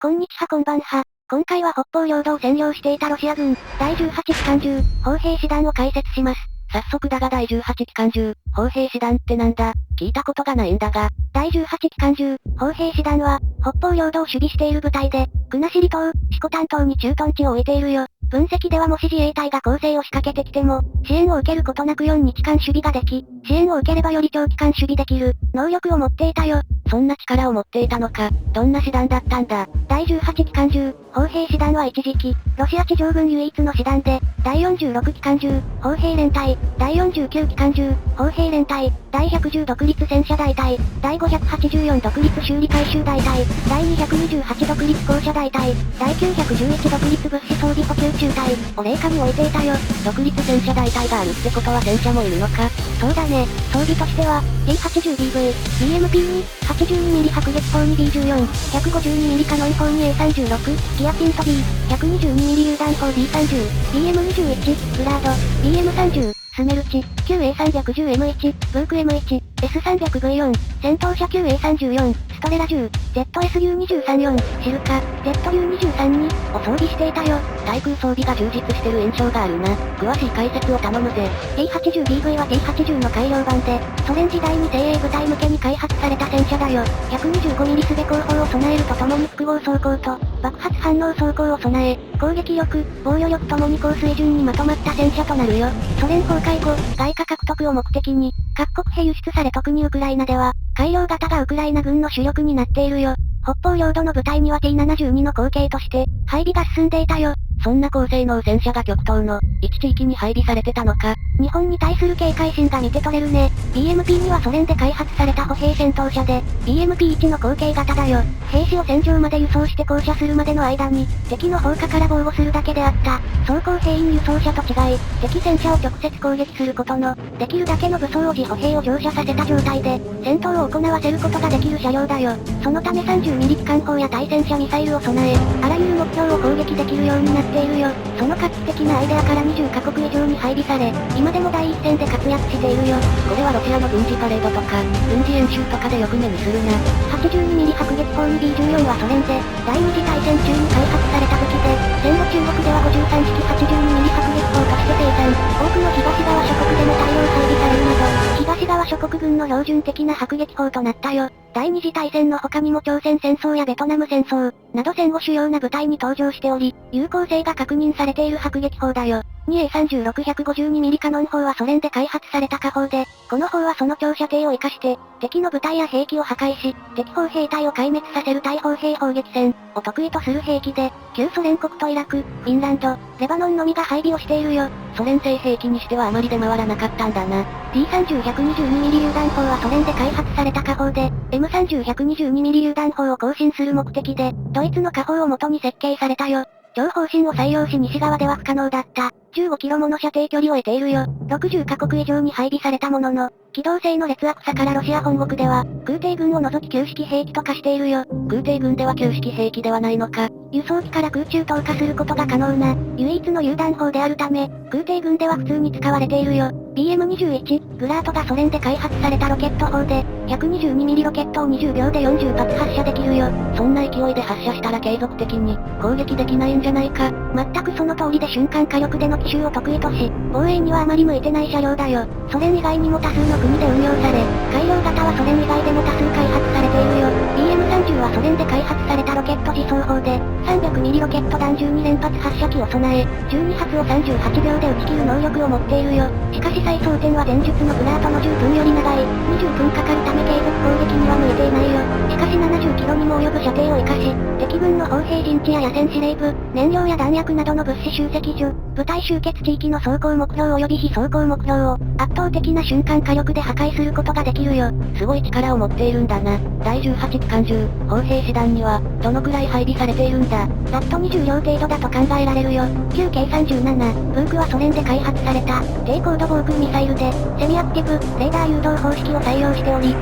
こんにちはこんばんは。今回は北方領土を占領していたロシア軍、第18機関銃、砲兵師団を解説します。早速だが第18機関銃、砲兵師団ってなんだ、聞いたことがないんだが。第18機関銃、砲兵師団は、北方領土を守備している部隊で、国後島、四股丹島に駐屯地を置いているよ。分析ではもし自衛隊が攻勢を仕掛けてきても、支援を受けることなく4日間守備ができ、支援を受ければより長期間守備できる、能力を持っていたよ。そんな力を持っていたのか、どんな師団だったんだ。第18機関銃、砲兵師団は一時期、ロシア地上軍唯一の師団で、第46機関銃、砲兵連隊、第49機関銃、砲兵連隊、第110独立戦車大隊、第584独立修理回収大隊、第228独立校舎大隊、第911独立物資装備補給中隊を霊下に置いていたよ。独立戦車大隊があるってことは戦車もいるのか。そうだね。装備としては、T80BV、BMP に、82mm 迫撃砲に B14、152mm カノン砲に A36、ギアピント B、122mm 榴弾砲 D30、BM21、グラード、BM30、スメルチ、9A310M1、ブーク M1、S300V4、戦闘車 9A34、ストレラ10、ZSU234、シルカ、ZU232 を装備していたよ。対空装備が充実してる印象があるな。詳しい解説を頼むぜ。T80BV は T80 の改良版で、ソ連時代に精鋭部隊向けに開発された戦車だよ。125mm スベ後方を備えるとともに複合装甲と、爆発反応装甲を備え、攻撃力、防御力ともに高水準にまとまった戦車となるよ。ソ連崩壊後、外貨獲得を目的に、各国へ輸出され特にウクライナでは、改良型がウクライナ軍の主力になっているよ。北方領土の部隊には T72 の後継として、配備が進んでいたよ。そんな高性能戦車が極東の、一地域に配備されてたのか。日本に対する警戒心が見て取れるね。BMP にはソ連で開発された歩兵戦闘車で、BMP1 の後継型だよ。兵士を戦場まで輸送して降車するまでの間に、敵の砲火から防護するだけであった。装甲兵員輸送車と違い、敵戦車を直接攻撃することの、できるだけの武装を自歩兵を乗車させた状態で、戦闘を行わせることができる車両だよ。そのため 30mm 機関砲や対戦車ミサイルを備え、あらゆる目標を攻撃できるようになっているよ。その画期的なアイデアから20カ国以上に配備され、今でも第一線で活躍しているよ。これはロシアの軍事パレードとか、軍事演習とかでよく目にするな。82mm 迫撃砲に B14 はソ連で、第二次大戦中に開発された武器で、戦後中国では53式 82mm 迫撃砲として生産。多くの東側諸国でも大量配備されるなど、東側諸国軍の標準的な迫撃砲となったよ。第二次大戦の他にも朝鮮戦争やベトナム戦争、など戦後主要な部隊に登場しており、有効性が確認されている迫撃砲だよ。2A36-152mm カノン砲はソ連で開発された火砲で、この砲はその長射程を活かして、敵の部隊や兵器を破壊し、敵砲兵隊を壊滅させる大砲兵砲撃戦を得意とする兵器で、旧ソ連国とイラク、フィンランド、レバノンのみが配備をしているよ。ソ連製兵器にしてはあまり出回らなかったんだな。T30-122mm 榴弾砲はソ連で開発された火砲で、M30-122mm 榴弾砲を更新する目的で、ドイツの火砲を元に設計されたよ。超方針を採用し西側では不可能だった。15キロもの射程距離を得ているよ。60カ国以上に配備されたものの、機動性の劣悪さからロシア本国では、空挺軍を除き旧式兵器と化しているよ。空挺軍では旧式兵器ではないのか。輸送機から空中投下することが可能な、唯一の榴弾砲であるため、空挺軍では普通に使われているよ。BM21、グラートがソ連で開発されたロケット砲で、122mm ロケットを20秒で40発発射できるよ。そんな勢いで発射したら継続的に、攻撃できないんじゃないか。全くその通りで瞬間火力での奇襲を得意とし、防衛にはあまり向いてない車両だよ。ソ連以外にも多数の国で運用され、改良型はソ連以外でも多数開発されているよ。BM30 はソ連で開発されたロケット自走砲で、300mm ロケット弾12連発発射機を備え、12発を38秒で撃ち切る能力を持っているよ。しかし再装填は前述のグラートの10分より長い、20分かかるため継続攻撃には向いていないよ。しかし70キロにも及ぶ射程を生かし、敵軍の砲兵陣地や野戦司令部、燃料や弾薬などの物資集積所、部隊集結地域の走行目標及び非走行目標を、圧倒的な瞬間火力で破壊することができるよ。すごい力を持っているんだな。第18機関銃、砲兵師団には、どのくらい配備されているんだ。ざっと20両程度だと考えられるよ。9K37、ブークはソ連で開発された、低高度防空ミサイルで、セミアクティブ、レーダー誘導方式を採用しており、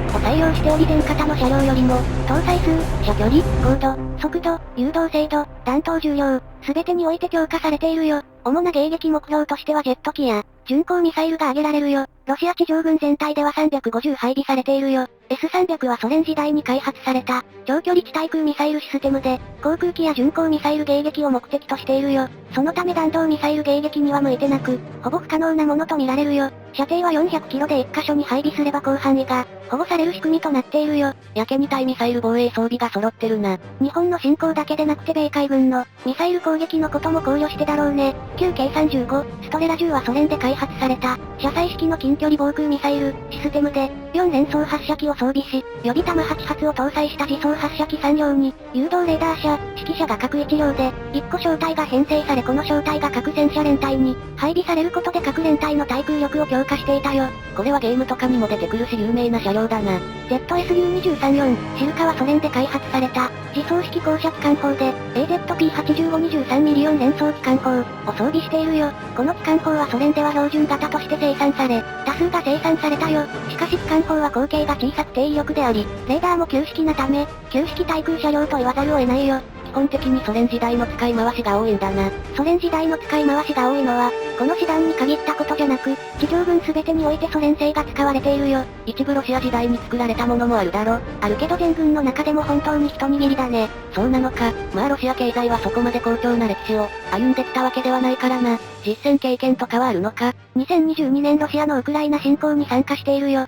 全型の車両よりも、搭載数、射距離、高度、速度、誘導精度、弾頭重量、すべてにおいて強化されているよ。主な迎撃目標としてはジェット機や、巡航ミサイルが挙げられるよ。ロシア地上軍全体では350配備されているよ。S300 はソ連時代に開発された、長距離地対空ミサイルシステムで、航空機や巡航ミサイル迎撃を目的としているよ。そのため弾道ミサイル迎撃には向いてなく、ほぼ不可能なものと見られるよ。射程は400キロで1箇所に配備すれば広範囲が、保護される仕組みとなっているよ。やけに対ミサイル防衛装備が揃ってるな。日本の侵攻だけでなくて米海軍のミサイル攻撃のことも考慮してだろうね。旧 K35 ストレラ銃はソ連で開発された車載式の近距離防空ミサイルシステムで4連装発射機を装備し、予備弾8発を搭載した自走発射機3両に誘導レーダー車、指揮車が各1両で1個小隊が編成されこの小隊が各戦車連隊に配備されることで各連隊の対空力を強化していたよ。これはゲームとかにも出てくるし有名な車両だな。ZSU-234、シルカはソ連で開発された、自走式降車機関砲で、AZP85-23mm4連装機関砲を装備しているよ。この機関砲はソ連では標準型として生産され、多数が生産されたよ。しかし機関砲は口径が小さく低威力であり、レーダーも旧式なため、旧式対空車両と言わざるを得ないよ。基本的にソ連時代の使い回しが多いんだな。ソ連時代の使い回しが多いのは、この師団に限ったことじゃなく、地上軍全てにおいてソ連製が使われているよ。一部ロシア時代に作られたものもあるだろ。あるけど全軍の中でも本当に一握りだね。そうなのか。まあロシア経済はそこまで好調な歴史を歩んできたわけではないからな。実戦経験とかはあるのか。2022年ロシアのウクライナ侵攻に参加しているよ。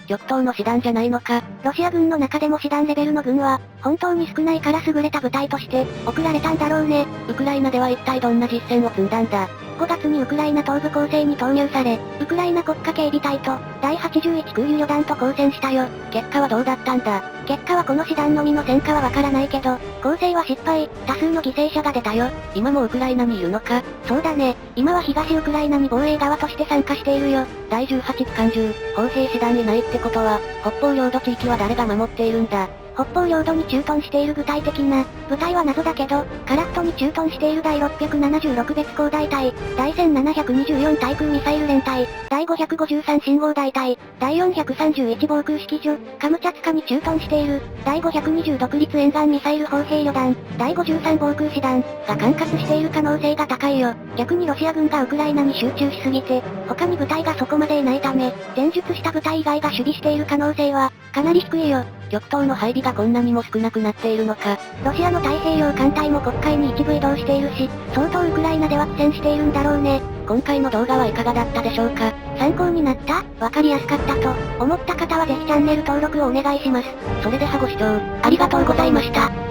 極東の師団じゃないのか。ロシア軍の中でも師団レベルの軍は、本当に少ないから優れた部隊として、送られたんだろうね。ウクライナでは一体どんな実戦を積んだんだ。5月にウクライナ東部攻勢に投入され、ウクライナ国家警備隊と、第81空輸旅団と交戦したよ。結果はどうだったんだ。結果はこの師団のみの戦果はわからないけど、攻勢は失敗、多数の犠牲者が出たよ。今もウクライナにいるのか。そうだね。今は東ウクライナに防衛側として参加しているよ。第18機関銃、砲兵師団にないってことは、北方領土地域は誰が守っているんだ。北方領土に駐屯している具体的な、部隊は謎だけど、カラクトに駐屯している第676別行大隊、第1724対空ミサイル連隊、第553信号大隊、第431防空指揮所、カムチャツカに駐屯している、第520独立沿岸ミサイル砲兵旅団、第53防空師団、が管轄している可能性が高いよ。逆にロシア軍がウクライナに集中しすぎて、他に部隊がそこまでいないため、前述した部隊以外が守備している可能性は、かなり低いよ。極東の配備がこんなにも少なくなっているのか。ロシアの太平洋艦隊も黒海に一部移動しているし、相当ウクライナでは苦戦しているんだろうね。今回の動画はいかがだったでしょうか。参考になった?わかりやすかったと思った方はぜひチャンネル登録をお願いします。それではご視聴ありがとうございました。